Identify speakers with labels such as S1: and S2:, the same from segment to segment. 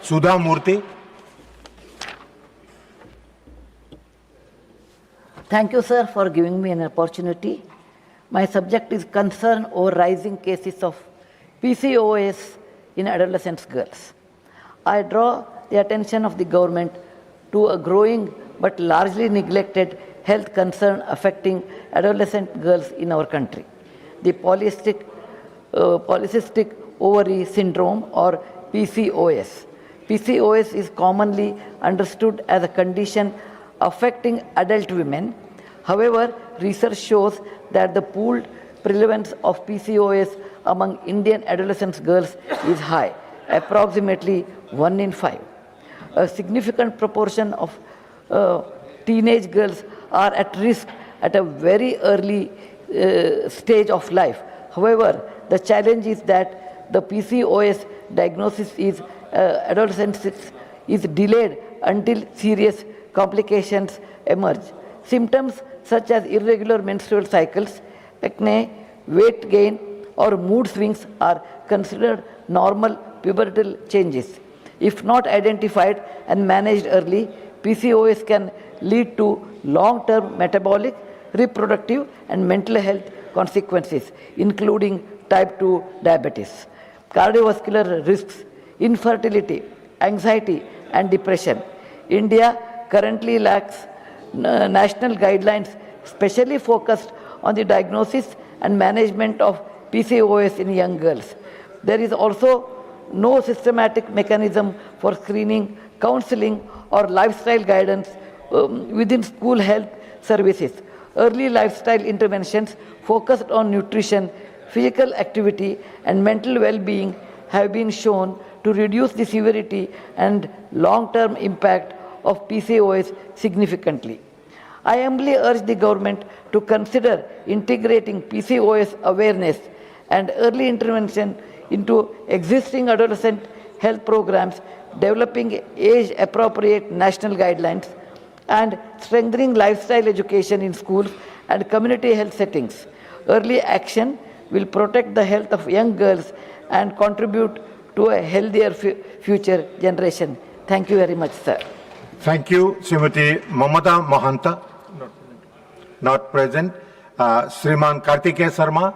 S1: Sudha Murthy.
S2: Thank you, sir, for giving me an opportunity. My subject is concern over rising cases of PCOS in adolescent girls. I draw the attention of the government to a growing but largely neglected health concern affecting adolescent girls in our country. The polycystic ovary syndrome, or PCOS. PCOS is commonly understood as a condition affecting adult women. However, research shows that the pooled prevalence of PCOS among Indian adolescent girls is high, approximately 1 in 5. A significant proportion of teenage girls are at risk at a very early stage of life. However, the challenge is that the PCOS diagnosis is adolescence is delayed until serious complications emerge. Symptoms such as irregular menstrual cycles, acne, weight gain, or mood swings are considered normal pubertal changes. If not identified and managed early, PCOS can lead to long-term metabolic, reproductive, and mental health consequences, including type 2 diabetes, cardiovascular risks, infertility, anxiety, and depression. India currently lacks national guidelines specially focused on the diagnosis and management of PCOS in young girls. There is also no systematic mechanism for screening, counseling, or lifestyle guidance within school health services. Early lifestyle interventions focused on nutrition, physical activity, and mental well-being have been shown to reduce the severity and long-term impact of PCOS significantly. I humbly urge the government to consider integrating PCOS awareness and early intervention into existing adolescent health programs, developing age-appropriate national guidelines, and strengthening lifestyle education in schools and community health settings. Early action will protect the health of young girls and contribute to a healthier future generation. Thank you very much, sir.
S1: Thank you, Srimati Mamata Mahanta. Not present. Shriman Kartikeya Sharma.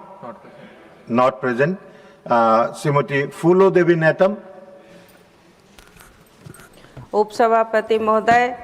S1: Not present. Srimati Fulo Devi Netam.
S3: उपसभापति महोदय,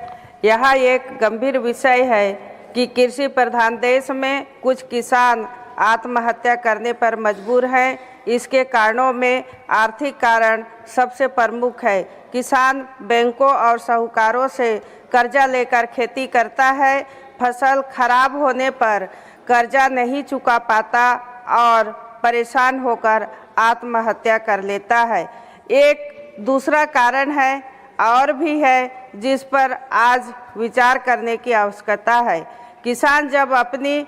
S3: यह एक गंभीर विषय है कि कृषि प्रधान देश में कुछ किसान आत्महत्या करने पर मजबूर हैं। इसके कारणों में आर्थिक कारण सबसे प्रमुख है। किसान बैंकों और साहूकारों से कर्जा लेकर खेती करता है, फसल खराब होने पर कर्जा नहीं चुका पाता और परेशान होकर आत्महत्या कर लेता है। एक दूसरा कारण है और भी है जिस पर आज विचार करने की आवश्यकता है। किसान जब अपनी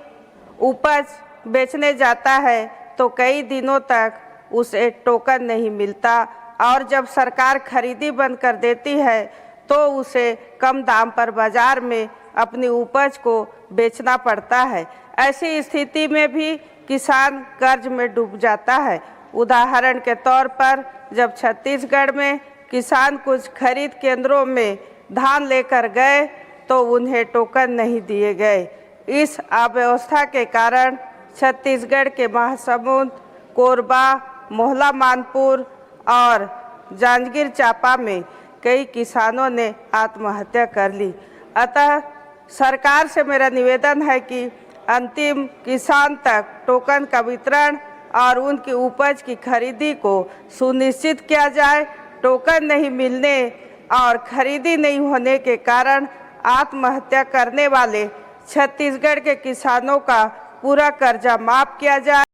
S3: उपज बेचने जाता है तो कई दिनों तक उसे टोकन नहीं मिलता और जब सरकार खरीदी बंद कर देती है तो उसे कम दाम पर बाजार में अपनी उपज को बेचना पड़ता है। ऐसी स्थिति में भी किसान कर्ज में डूब जाता है। उदाहरण के तौर पर जब छत्तीसगढ़ में किसान कुछ खरीद केंद्रों में धान लेकर गए तो उन्हें टोकन नहीं दिए गए। इस अव्यवस्था के कारण छत्तीसगढ़ के महासमुंद, कोरबा, मोहला मानपुर और जांजगीर चांपा में कई किसानों ने आत्महत्या कर ली। अतः सरकार से मेरा निवेदन है कि अंतिम किसान तक टोकन का वितरण और उनकी उपज की खरीदी को सुनिश्चित किया जाए। टोकन नहीं मिलने और खरीदी नहीं होने के कारण आत्महत्या करने वाले छत्तीसगढ़ के किसानों का पूरा कर्जा माफ किया जाए।